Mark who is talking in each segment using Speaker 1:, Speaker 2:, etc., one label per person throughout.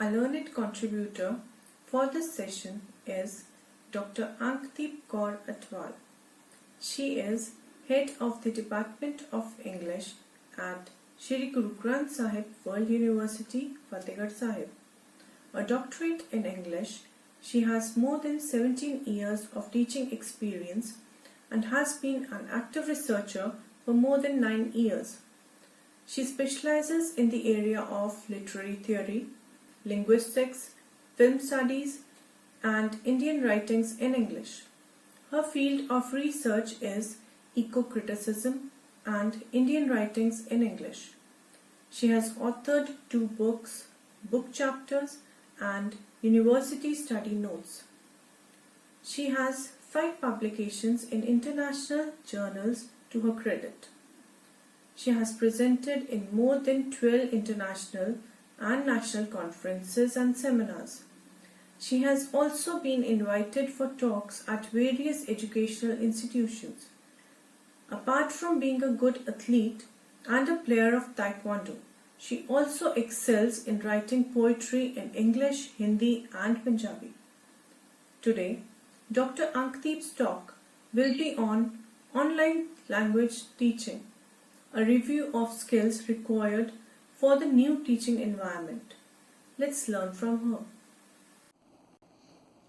Speaker 1: A learned contributor for this session is Dr. Ankdeep Kaur Attwal. She is Head of the Department of English at Shri Guru Granth Sahib World University, Fatehgarh Sahib. A doctorate in English, she has more than 17 years of teaching experience and has been an active researcher for more than 9 years. She specializes in the area of literary theory, linguistics, film studies, and Indian writings in English. Her field of research is eco-criticism and Indian writings in English. She has authored 2 books, book chapters, and university study notes. She has 5 publications in international journals to her credit. She has presented in more than 12 international and national conferences and seminars. She has also been invited for talks at various educational institutions. Apart from being a good athlete and a player of Taekwondo, she also excels in writing poetry in English, Hindi, and Punjabi. Today, Dr. Ankdeep's talk will be on online language teaching, a review of skills required for the new teaching environment. Let's learn from her.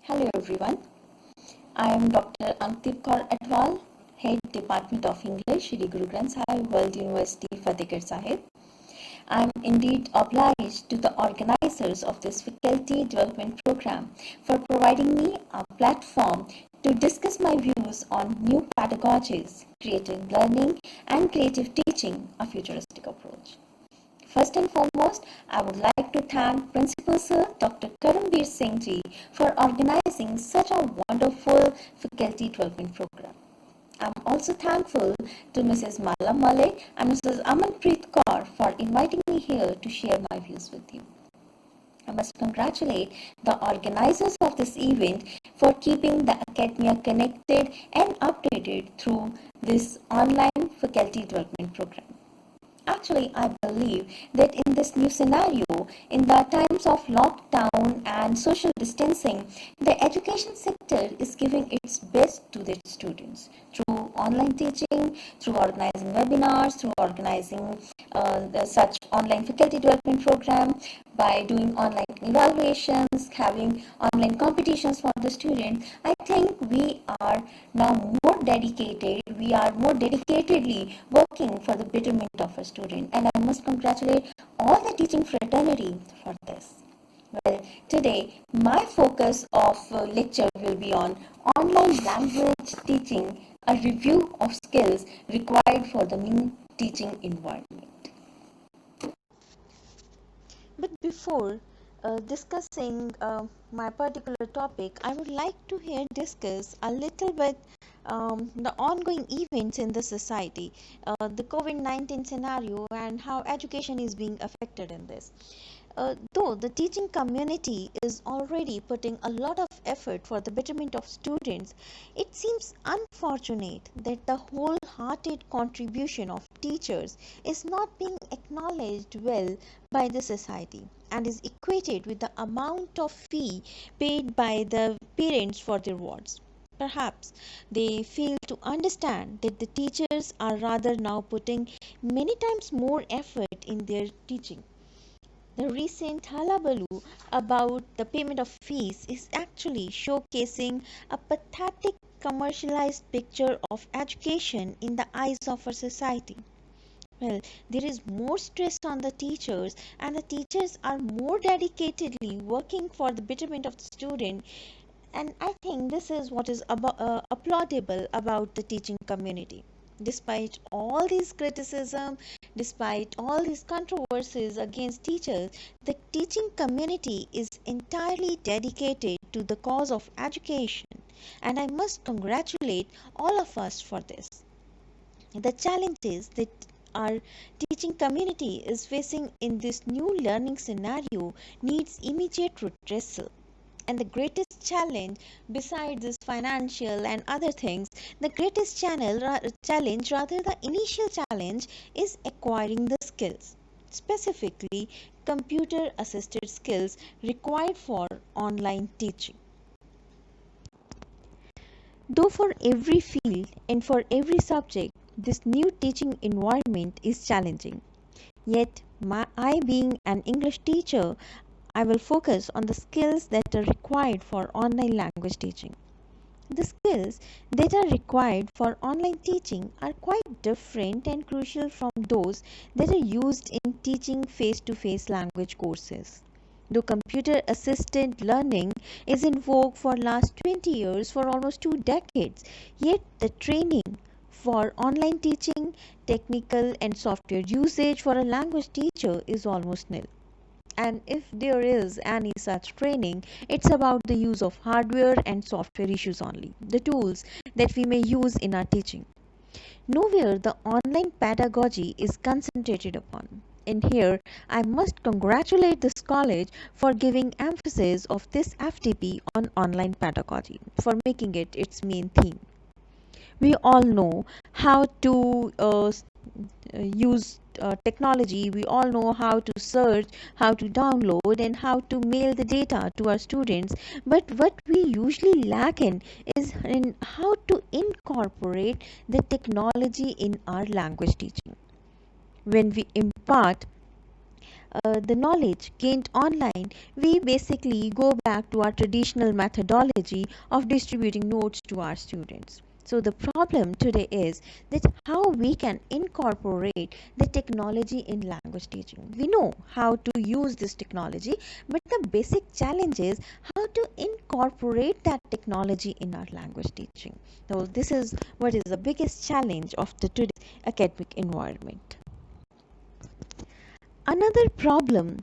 Speaker 2: Hello everyone, I am Dr. Ankdeep Kaur Attwal, Head Department of English, Shri Guru Granth Sahib World University, Fatehgarh Sahib. I am indeed obliged to the organizers of this faculty development program for providing me a platform to discuss my views on new pedagogies, creating learning and creative teaching, a futuristic approach. First and foremost, I would like to thank Principal Sir Dr. Karanveer Singh Ji for organizing such a wonderful faculty development program. I am also thankful to Mrs. Mala Malik and Mrs. Amanpreet Kaur for inviting me here to share my views with you. I must congratulate the organizers of this event for keeping the academia connected and updated through this online faculty development program. Actually, I believe that in this new scenario, in the times of lockdown and social distancing, the education sector is giving its best to their students through online teaching, through organizing webinars, through organizing such online faculty development program, by doing online evaluations, having online competitions for the students. I think we are now more dedicated, we are more dedicatedly working for the betterment of a student, and I must congratulate all the teaching fraternity for this. Well, today my focus of lecture will be on online language teaching, a review of skills required for the new teaching environment. But before discussing my particular topic, I would like to here discuss a little bit the ongoing events in the society, the COVID-19 scenario, and how education is being affected in this. Though the teaching community is already putting a lot of effort for the betterment of students, it seems unfortunate that the wholehearted contribution of teachers is not being acknowledged well by the society and is equated with the amount of fee paid by the parents for their wards. Perhaps they fail to understand that the teachers are rather now putting many times more effort in their teaching. The recent hullabaloo about the payment of fees is actually showcasing a pathetic commercialized picture of education in the eyes of our society. Well, there is more stress on the teachers, and the teachers are more dedicatedly working for the betterment of the student. And I think this is what is applaudable about the teaching community. Despite all these criticism, despite all these controversies against teachers, the teaching community is entirely dedicated to the cause of education, and I must congratulate all of us for this. The challenges that our teaching community is facing in this new learning scenario needs immediate redressal. And the greatest challenge, besides this financial and other things, the greatest challenge, rather the initial challenge, is acquiring the skills. specifically computer assisted skills required for online teaching. Though for every field and for every subject, this new teaching environment is challenging. Yet, I being an English teacher, I will focus on the skills that are required for online language teaching. The skills that are required for online teaching are quite different and crucial from those that are used in teaching face-to-face language courses. Though computer assisted learning is in vogue for last 20 years, for almost 2 decades, yet the training for online teaching, technical and software usage for a language teacher is almost nil. And if there is any such training, it's about the use of hardware and software issues only, the tools that we may use in our teaching. Nowhere the online pedagogy is concentrated upon. And here I must congratulate this college for giving emphasis of this FTP on online pedagogy, for making it its main theme. We all know how to use technology. We all know how to search, how to download, and how to mail the data to our students. But what we usually lack in is in how to incorporate the technology in our language teaching. When we impart the knowledge gained online, we basically go back to our traditional methodology of distributing notes to our students. So the problem today is that how we can incorporate the technology in language teaching. We know how to use this technology, but the basic challenge is how to incorporate that technology in our language teaching. So this is what is the biggest challenge of the today's academic environment. Another problem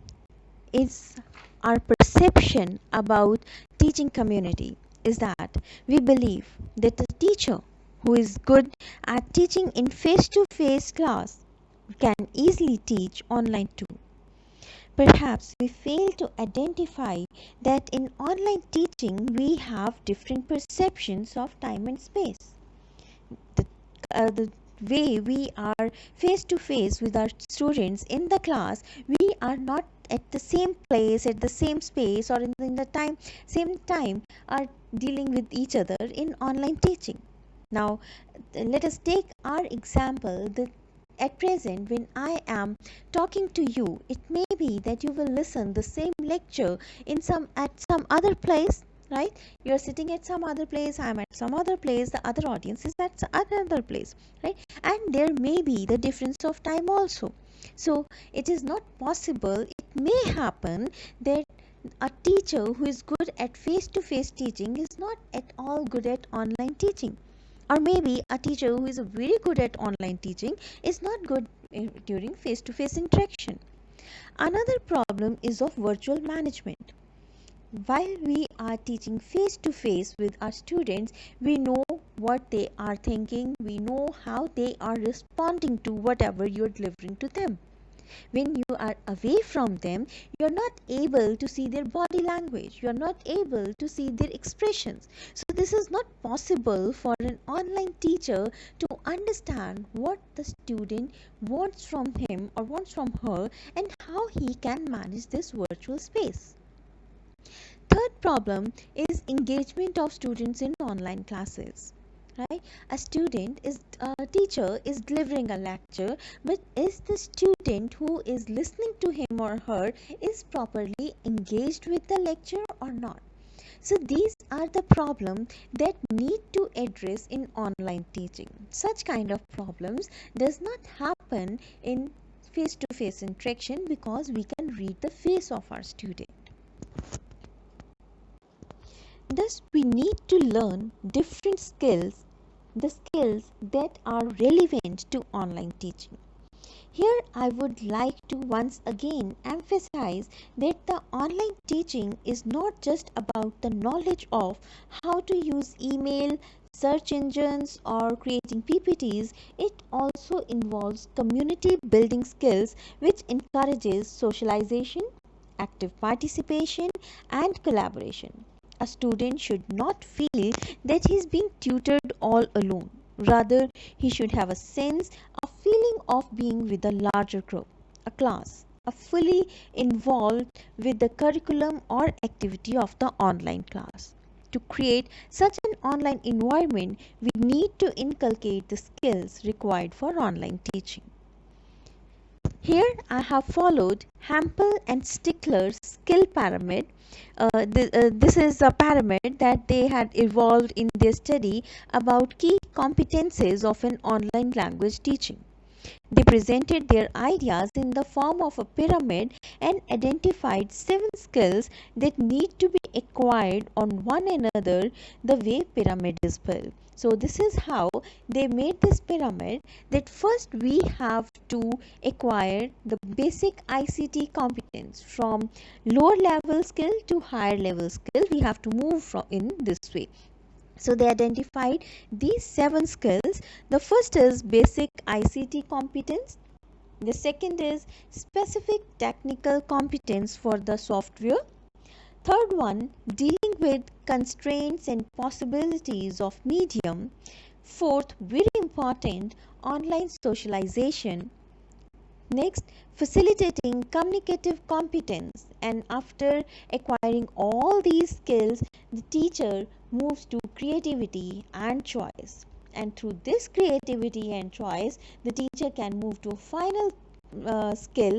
Speaker 2: is our perception about teaching community is that we believe that a teacher who is good at teaching in face-to-face class can easily teach online too. Perhaps we fail to identify that in online teaching we have different perceptions of time and space. The way we are face to face with our students in the class, we are not at the same place, at the same space, or in the same time are dealing with each other in online teaching. Now let us take our example that at present when I am talking to you, it may be that you will listen the same lecture at some other place, right? You're sitting at some other place, I'm at some other place, the other audience is at another place, right? And there may be the difference of time also. So it is not possible, it may happen that a teacher who is good at face-to-face teaching is not at all good at online teaching, or maybe a teacher who is very good at online teaching is not good during face-to-face interaction. Another problem is of virtual management. While we are teaching face to face with our students, we know what they are thinking, we know how they are responding to whatever you're delivering to them. When you are away from them, you're not able to see their body language, you're not able to see their expressions. So this is not possible for an online teacher to understand what the student wants from him or wants from her and how he can manage this virtual space. Third problem is engagement of students in online classes. Right? A teacher is delivering a lecture, but is the student who is listening to him or her is properly engaged with the lecture or not? So these are the problems that need to address in online teaching. Such kind of problems does not happen in face-to-face interaction because we can read the face of our student. Thus, we need to learn different skills, the skills that are relevant to online teaching. Here, I would like to once again emphasize that the online teaching is not just about the knowledge of how to use email, search engines, or creating PPTs. It also involves community building skills which encourages socialization, active participation, and collaboration. A student should not feel that he is being tutored all alone. Rather, he should have a feeling of being with a larger group, a class. are fully involved with the curriculum or activity of the online class. To create such an online environment, we need to inculcate the skills required for online teaching. Here I have followed Hampel and Stickler's skill pyramid. This is a pyramid that they had evolved in their study about key competences of an online language teaching. They presented their ideas in the form of a pyramid and identified 7 skills that need to be acquired on one another the way pyramid is built. So this is how they made this pyramid, that first we have to acquire the basic ICT competence. From lower level skill to higher level skill, we have to move from in this way. So they identified these 7 skills. The first is basic ICT competence. The second is specific technical competence for the software. Third one, dealing with constraints and possibilities of medium. Fourth, very important, online socialization. Next, facilitating communicative competence. And after acquiring all these skills, the teacher moves to creativity and choice. And through this creativity and choice, the teacher can move to a final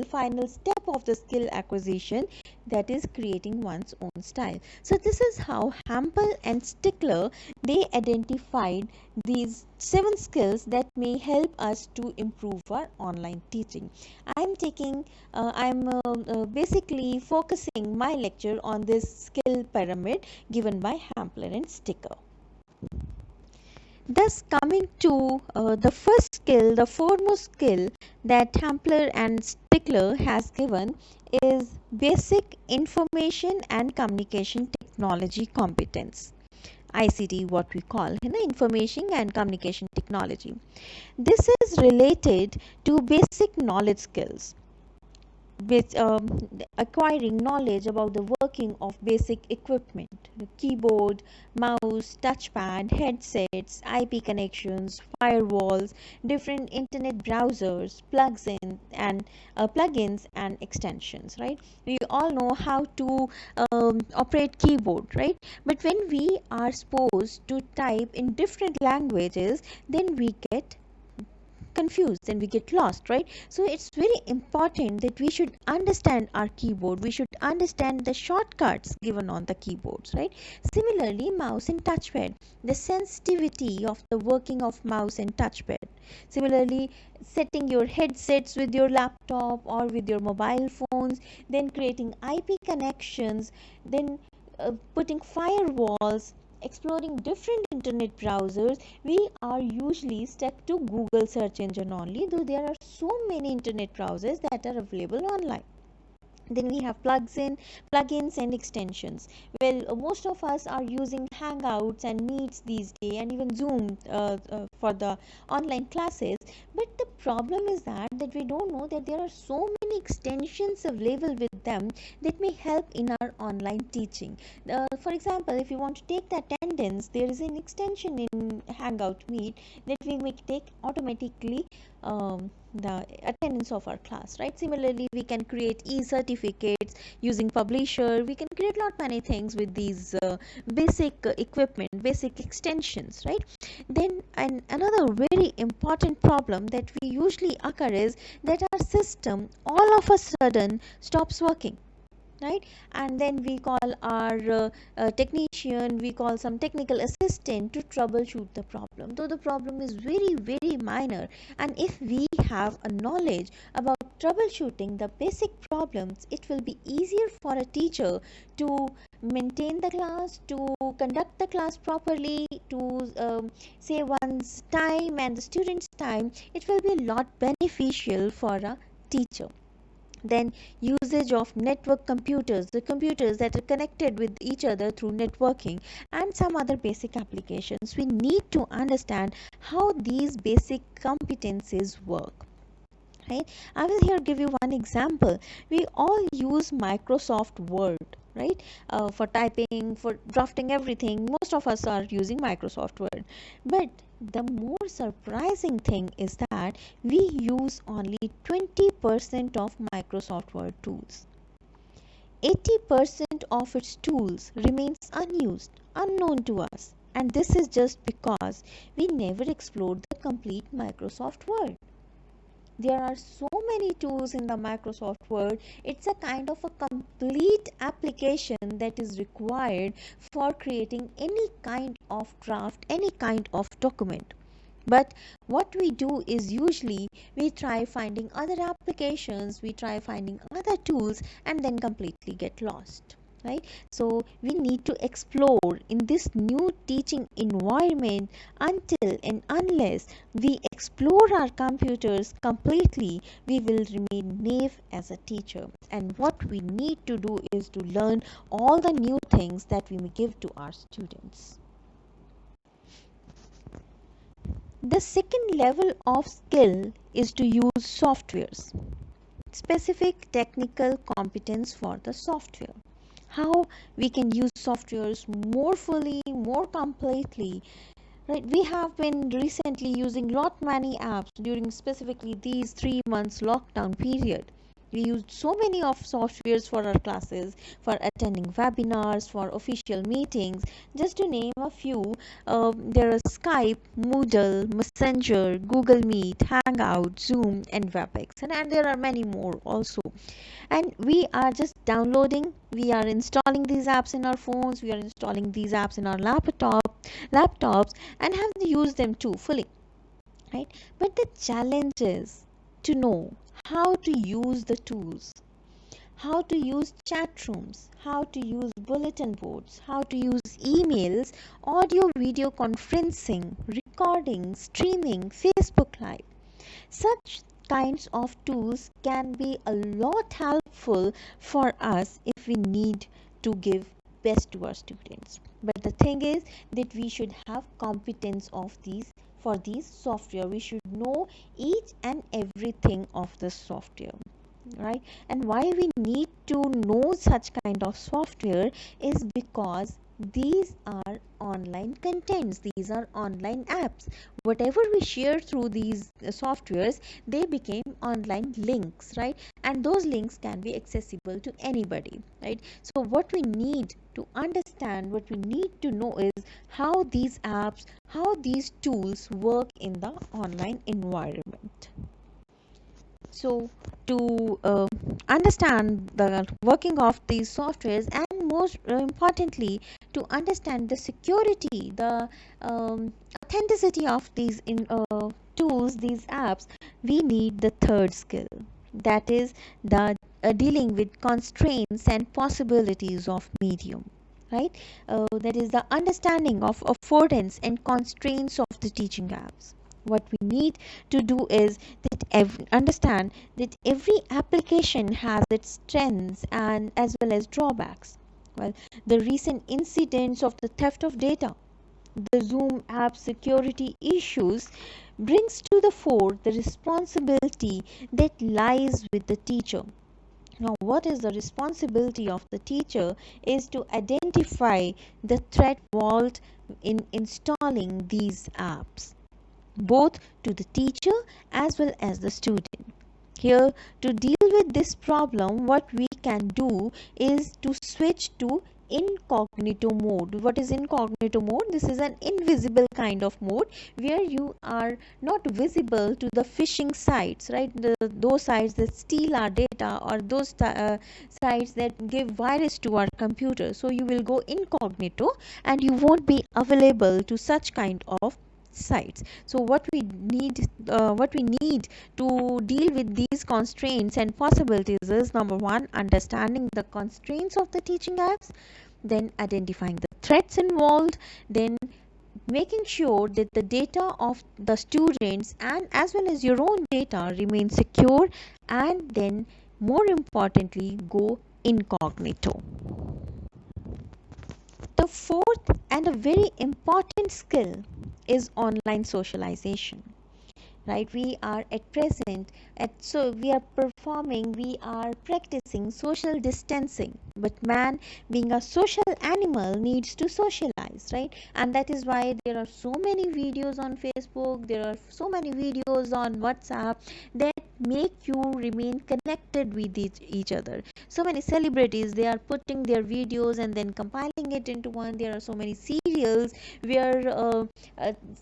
Speaker 2: final step of the skill acquisition, that is creating one's own style. So this is how Hampel and Stickler, they identified these 7 skills that may help us to improve our online teaching. I'm basically focusing my lecture on this skill pyramid given by Hampel and Stickler. Thus, coming to the first skill, the foremost skill that Hampler and Stickler has given is basic information and communication technology competence. ICT, what we call information and communication technology. This is related to basic knowledge skills, with acquiring knowledge about the working of basic equipment, keyboard, mouse, touchpad, headsets, IP connections, firewalls, different internet browsers, plugins and extensions, right? We all know how to operate keyboard, right? But when we are supposed to type in different languages, then we get confused and we get lost, right? So it's very important that we should understand our keyboard, we should understand the shortcuts given on the keyboards, right? Similarly, mouse and touchpad, the sensitivity of the working of mouse and touchpad. Similarly, setting your headsets with your laptop or with your mobile phones, then creating IP connections, then putting firewalls, exploring different internet browsers. We are usually stuck to Google search engine only, though there are so many internet browsers that are available online. Then we have plugins and extensions. Well, most of us are using Hangouts and Meets these days, and even Zoom for the online classes. But the problem is that we don't know that there are so many extensions available with them that may help in our online teaching. For example, if you want to take the attendance, there is an extension in Hangout Meet that we may take automatically the attendance of our class, right? Similarly, we can create e-certificates using Publisher. We can create lot many things with these basic equipment, basic extensions, right? Then another very important problem that we usually occur is that our system all of a sudden stops working, right? And then we call our technician, we call some technical assistant to troubleshoot the problem, though the problem is very very minor. And if we have a knowledge about troubleshooting the basic problems, it will be easier for a teacher to maintain the class, to conduct the class properly, to save one's time and the students' time. It will be a lot beneficial for a teacher. Then usage of network computers, the computers that are connected with each other through networking, and some other basic applications. We need to understand how these basic competencies work, right? I will here give you one example. We all use Microsoft Word, right? For typing, for drafting everything, most of us are using Microsoft Word. But the more surprising thing is that we use only 20% of Microsoft Word tools. 80% of its tools remains unused, unknown to us. And this is just because we never explored the complete Microsoft Word. There are so many tools in the Microsoft Word. It's a kind of a complete application that is required for creating any kind of draft, any kind of document. But what we do is usually we try finding other applications, we try finding other tools, and then completely get lost, right? So we need to explore in this new teaching environment. Until and unless we explore our computers completely, we will remain naive as a teacher. And what we need to do is to learn all the new things that we may give to our students. The second level of skill is to use softwares. Specific technical competence for the software. How we can use softwares more fully, more completely. Right, we have been recently using lot many apps during specifically these 3 months lockdown period. We used so many of softwares for our classes, for attending webinars, for official meetings. Just to name a few, there are Skype, Moodle, Messenger, Google Meet, Hangout, Zoom, and WebEx, and there are many more also. And we are just downloading, we are installing these apps in our phones, we are installing these apps in our laptops, and have to use them too fully, right? But the challenge is to know how to use the tools, how to use chat rooms, how to use bulletin boards, how to use emails, audio video conferencing, recording, streaming, Facebook Live. Such kinds of tools can be a lot helpful for us if we need to give best to our students. But the thing is that we should have competence of these for these software. We should know each and everything of the software, right? And why we need to know such kind of software is because these are online contents, these are online apps. Whatever we share through these softwares, they became online links, right? And those links can be accessible to anybody, right? So what we need to understand, what we need to know is how these apps, how these tools work in the online environment. So to understand the working of these softwares, and most importantly to understand the security, the authenticity of these tools, these apps, we need the third skill, that is the dealing with constraints and possibilities of medium, right? That is the understanding of affordance and constraints of the teaching apps. What we need to do is that understand that every application has its strengths and as well as drawbacks. Well, the recent incidents of the theft of data, the Zoom app security issues brings to the fore the responsibility that lies with the teacher. Now, what is the responsibility of the teacher is to identify the threat vault in installing these apps, both to the teacher as well as the student. Here, to deal with this problem, what we can do is to switch to incognito mode. What is incognito mode? This is an invisible kind of mode where you are not visible to the phishing sites, right? Those sites that steal our data, or those sites that give virus to our computer. So you will go incognito and you won't be available to such kind of sites. So what we need to deal with these constraints and possibilities is, number one, understanding the constraints of the teaching apps, then identifying the threats involved, then making sure that the data of the students and as well as your own data remain secure, and then more importantly go incognito. The fourth and a very important skill is online socialization. right? We are at present so we are performing, we are practicing social distancing, but man, being a social animal, needs to socialize, right? And that is why there are so many videos on Facebook, there are so many videos on WhatsApp that make you remain connected with each other. So many celebrities, they are putting their videos and then compiling it into one. There are so many serials where uh,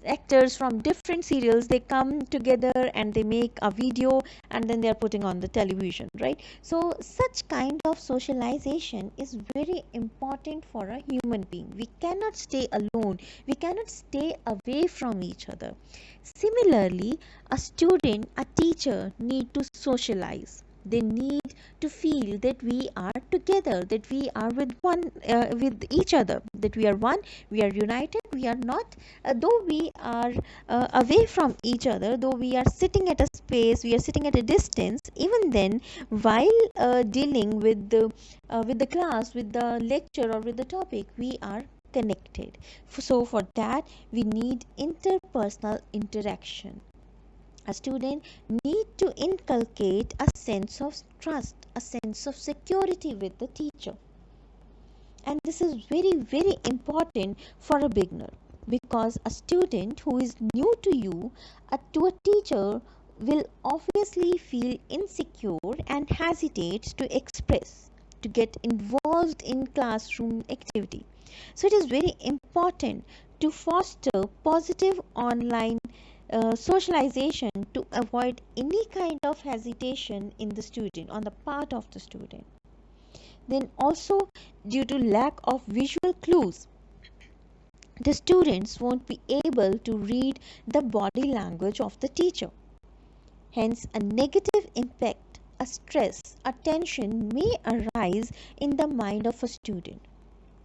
Speaker 2: actors from different serials, they come together and they make a video and then they are putting on the television, right? So such kind of socialization is very important for a human being. We cannot stay alone, we cannot stay away from each other. Similarly, a student, a teacher need to socialize. They need to feel that we are together, that we are with one, with each other, that we are one, we are united, we are not, though we are away from each other, though we are sitting at a space, we are sitting at a distance, even then, while dealing with the class, with the lecture or with the topic, we are connected. So for that, we need interpersonal interaction. A student need to inculcate a sense of trust, a sense of security with the teacher. And this is very, very important for a beginner, because a student who is new to you, to a teacher, will obviously feel insecure and hesitates to express, to get involved in classroom activity. So it is very important to foster positive online socialization to avoid any kind of hesitation in the student, on the part of the student. Then also, due to lack of visual clues, the students won't be able to read the body language of the teacher. Hence, a negative impact, a stress, a tension may arise in the mind of a student.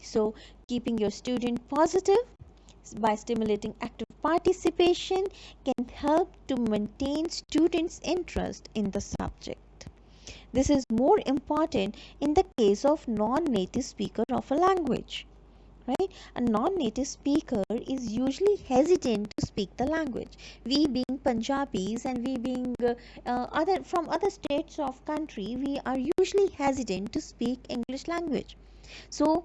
Speaker 2: So, keeping your student positive by stimulating active participation can help to maintain students' interest in the subject. This is more important in the case of non-native speaker of a language, right? A non-native speaker is usually hesitant to speak the language. We being Punjabis and we being other from other states of country, we are usually hesitant to speak English language. So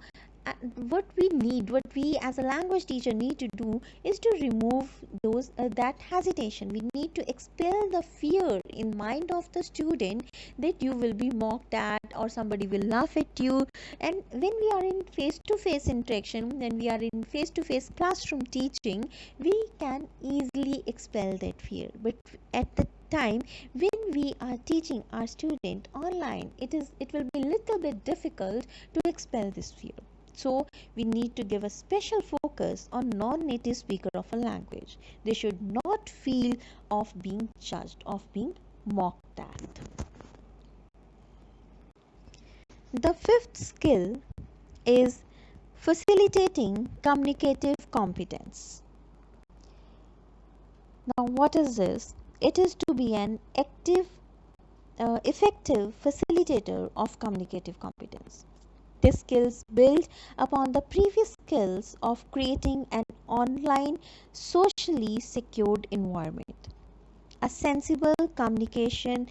Speaker 2: what we as a language teacher need to do is to remove those that hesitation. We need to expel the fear in mind of the student that you will be mocked at or somebody will laugh at you. And when we are in face to face interaction, when we are in face to face classroom teaching, we can easily expel that fear. But at the time when we are teaching our student online, it will be little bit difficult to expel this fear. So we need to give a special focus on non-native speaker of a language. They should not feel of being judged, of being mocked at. The fifth skill is facilitating communicative competence. Now, what is this? It is to be an active, effective facilitator of communicative competence. These skills build upon the previous skills of creating an online, socially secured environment. A sensible communicative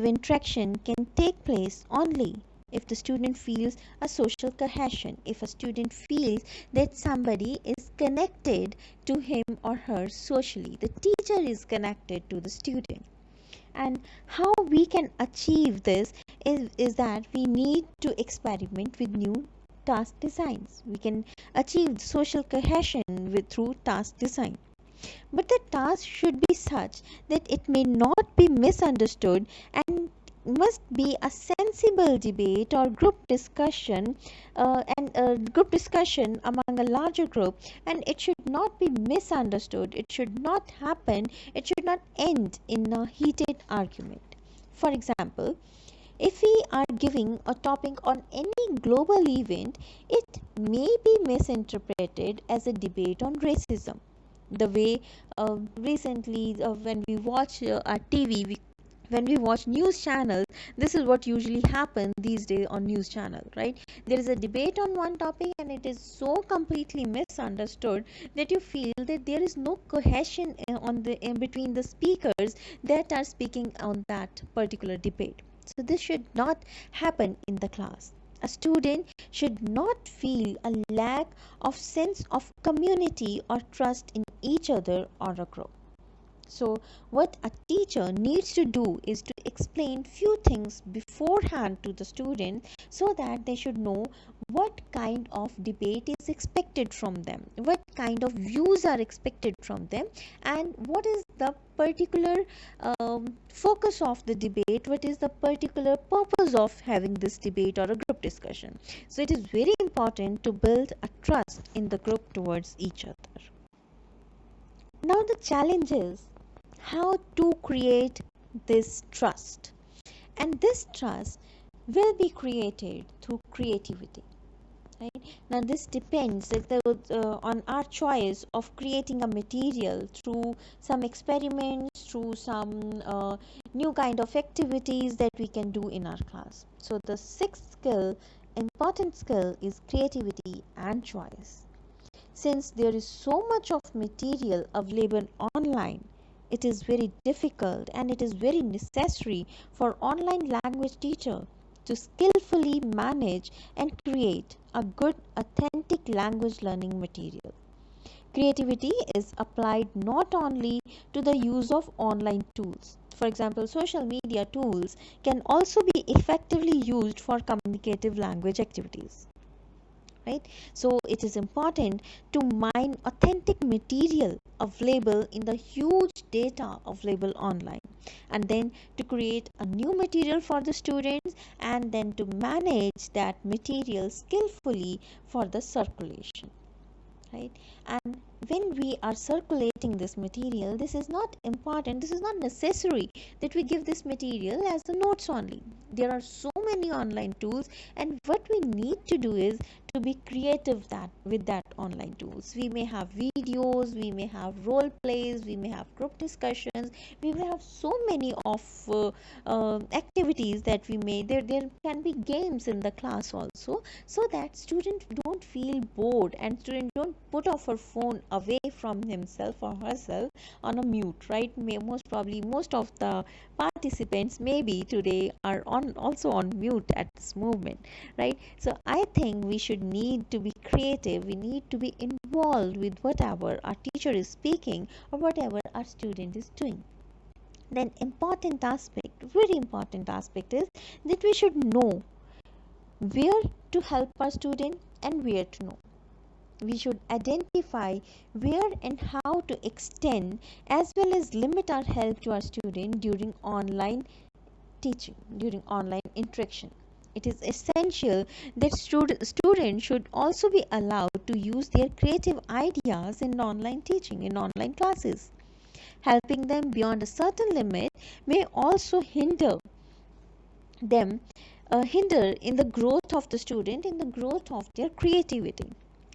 Speaker 2: interaction can take place only if the student feels a social cohesion, if a student feels that somebody is connected to him or her socially, the teacher is connected to the student. And how we can achieve this is that we need to experiment with new task designs. We can achieve social cohesion through task design. But the task should be such that it may not be misunderstood and must be a sensible debate or group discussion, group discussion among a larger group, and it should not be misunderstood. It should not happen, it should not end in a heated argument. For example, if we are giving a topic on any global event, it may be misinterpreted as a debate on racism. The way recently when we watch our TV, When we watch news channels, this is what usually happens these days on news channel, right? There is a debate on one topic and it is so completely misunderstood that you feel that there is no cohesion in between the speakers that are speaking on that particular debate. So this should not happen in the class. A student should not feel a lack of sense of community or trust in each other or a group. So what a teacher needs to do is to explain few things beforehand to the student so that they should know what kind of debate is expected from them, what kind of views are expected from them, and what is the particular focus of the debate, what is the particular purpose of having this debate or a group discussion. So it is very important to build a trust in the group towards each other. Now the challenge is how to create this trust, and this trust will be created through creativity, right? Now this depends on our choice of creating a material through some experiments, through some new kind of activities that we can do in our class. So the sixth important skill is creativity and choice. Since there is so much of material available online, it is very difficult and it is very necessary for online language teacher to skillfully manage and create a good authentic language learning material. Creativity is applied not only to the use of online tools. For example, social media tools can also be effectively used for communicative language activities, right? So it is important to mine authentic material available in the huge data available online, and then to create a new material for the students, and then to manage that material skillfully for the circulation, right? And when we are circulating this material, this is not important, this is not necessary that we give this material as the notes only. There are so many online tools, and what we need to do is to be creative that with that online tools. We may have videos, we may have role plays, we may have group discussions, we may have so many of activities that we may there can be games in the class also, so that student don't feel bored and student don't put off her phone away from himself or herself on a mute, right? Most probably most of the participants maybe today are also on mute at this moment, right? So I think we should need to be creative, we need to be involved with whatever our teacher is speaking or whatever our student is doing. Then very important aspect is that we should know where to help our student and where to know. We should identify where and how to extend as well as limit our help to our student during online teaching, during online interaction. It is essential that students should also be allowed to use their creative ideas in online teaching, in online classes. Helping them beyond a certain limit may also hinder in the growth of the student, in the growth of their creativity.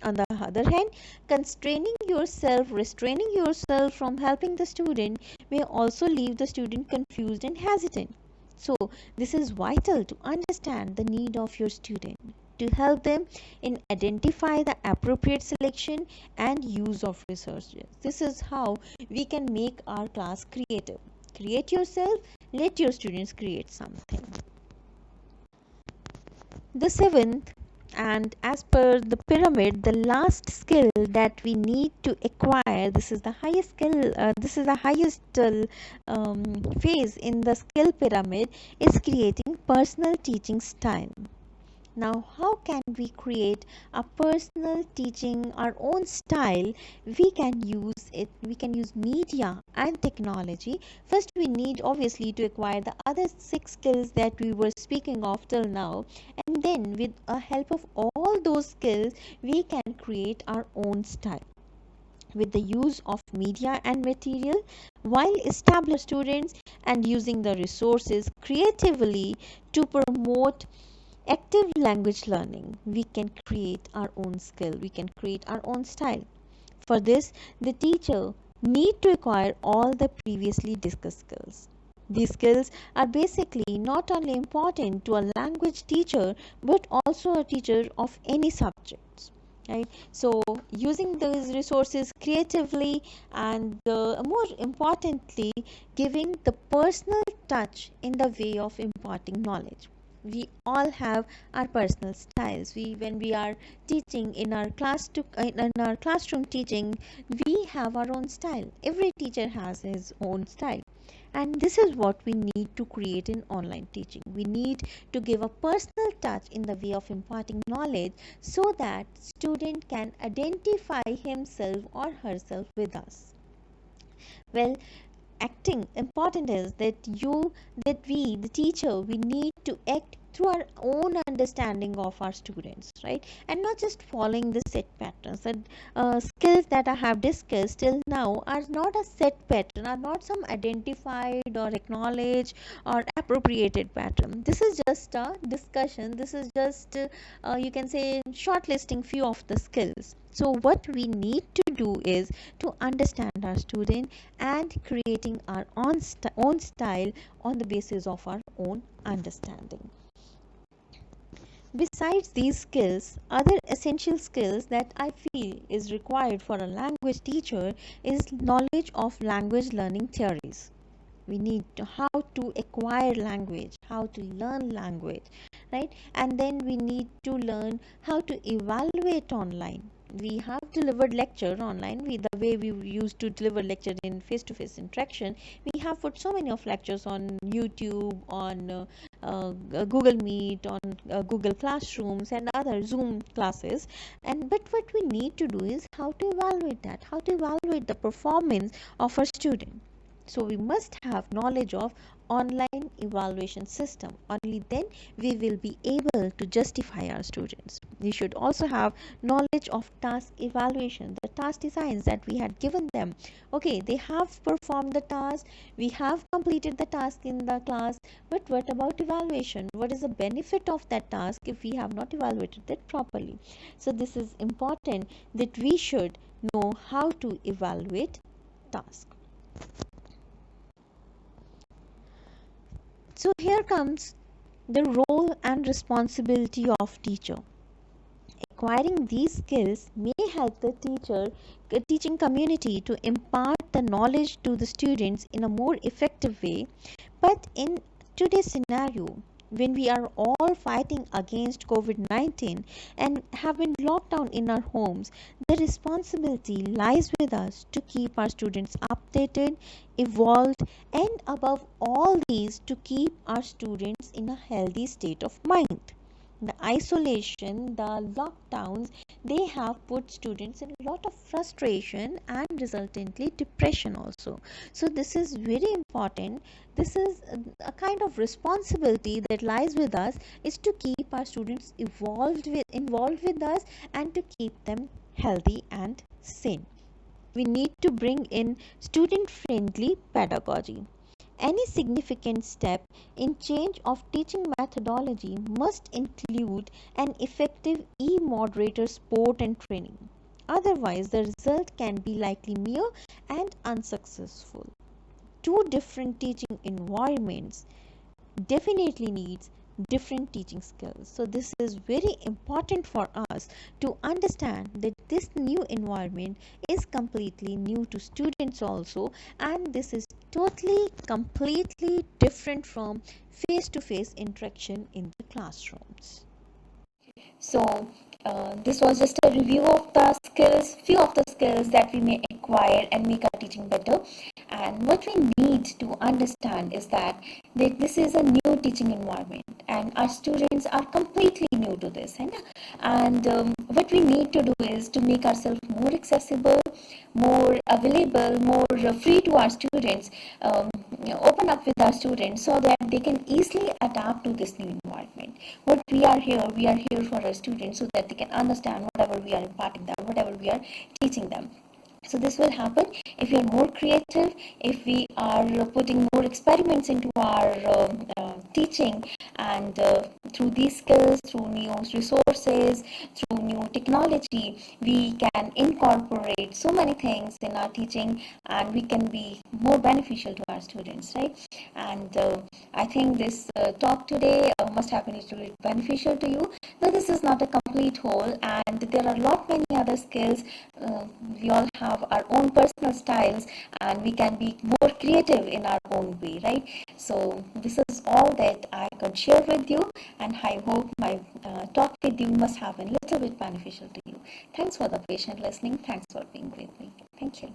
Speaker 2: On the other hand, restraining yourself from helping the student may also leave the student confused and hesitant. So this is vital to understand the need of your student, to help them in identify the appropriate selection and use of resources. This is how we can make our class creative. Create yourself, let your students create something. The seventh, and as per the pyramid, the last skill that we need to acquire, this is the highest skill, this is the highest phase in the skill pyramid, is creating personal teaching style. Now, how can we create a personal teaching, our own style? We can use media and technology. First, we need obviously to acquire the other 6 skills that we were speaking of till now. And then with the help of all those skills, we can create our own style with the use of media and material, while established students and using the resources creatively to promote active language learning. We can create our own skill, we can create our own style. For this, the teacher need to acquire all the previously discussed skills. These skills are basically not only important to a language teacher but also a teacher of any subjects, right? So using those resources creatively and more importantly giving the personal touch in the way of imparting knowledge. We all have our personal styles. When we are teaching in our in our classroom teaching, we have our own style. Every teacher has his own style, and this is what we need to create in online teaching. We need to give a personal touch in the way of imparting knowledge so that student can identify himself or herself with us. Well, acting important is that we the teacher, we need to act through our own understanding of our students, right? And not just following the set patterns. And skills that I have discussed till now are not a set pattern, are not some identified or acknowledged or appropriated pattern. This is just a discussion. This is just you can say shortlisting few of the skills. So what we need to do is to understand our student and creating our own style on the basis of our own understanding. Besides these skills, other essential skills that I feel is required for a language teacher is knowledge of language learning theories. We need to how to acquire language, how to learn language, right? And then we need to learn how to evaluate online. We have delivered lecture online. The way we used to deliver lecture in face-to-face interaction, we have put so many of lectures on YouTube, on Google Meet, on Google Classrooms and other Zoom classes. And but what we need to do is how to evaluate that, how to evaluate the performance of our student. So we must have knowledge of online evaluation system. Only then we will be able to justify our students. We should also have knowledge of task evaluation, the task designs that we had given them. Okay, they have performed the task, we have completed the task in the class, but what about evaluation? What is the benefit of that task if we have not evaluated it properly? So this is important that we should know how to evaluate tasks. So here comes the role and responsibility of teacher. Acquiring these skills may help the teaching community to impart the knowledge to the students in a more effective way. But in today's scenario, when we are all fighting against COVID-19 and have been locked down in our homes, the responsibility lies with us to keep our students updated, evolved, and above all these, to keep our students in a healthy state of mind. The isolation, the lockdowns, they have put students in a lot of frustration and resultantly depression also. So this is very important. This is a kind of responsibility that lies with us, is to keep our students involved with us and to keep them healthy and sane. We need to bring in student friendly pedagogy. Any significant step in change of teaching methodology must include an effective e-moderator support and training. Otherwise, the result can be likely mere and unsuccessful. Two different teaching environments definitely needs different teaching skills. So this is very important for us to understand that this new environment is completely new to students also, and this is totally completely different from face-to-face interaction in the classrooms.
Speaker 3: So this was just a review of the skills, few of the skills that we may acquire and make our teaching better. And what we need to understand is that this is a new teaching environment and our students are completely new to this. And what we need to do is to make ourselves more accessible, more available, more free to our students, open up with our students so that they can easily adapt to this new environment. What we are here for our students so that they can understand whatever we are imparting them, whatever we are teaching them. So this will happen if we are more creative, if we are putting more experiments into our teaching, and through these skills, through new resources, through new technology, we can incorporate so many things in our teaching, and we can be more beneficial to our students, right? And I think this talk today must have been a little bit beneficial to you. Now, this is not a complete whole, and there are a lot many other skills. We all have our own personal styles, and we can be more creative in our own way, right? So this is all that I could share with you, and I hope my talk with you must have been a little bit beneficial to you. Thanks for the patient listening. Thanks for being with me. Thank you.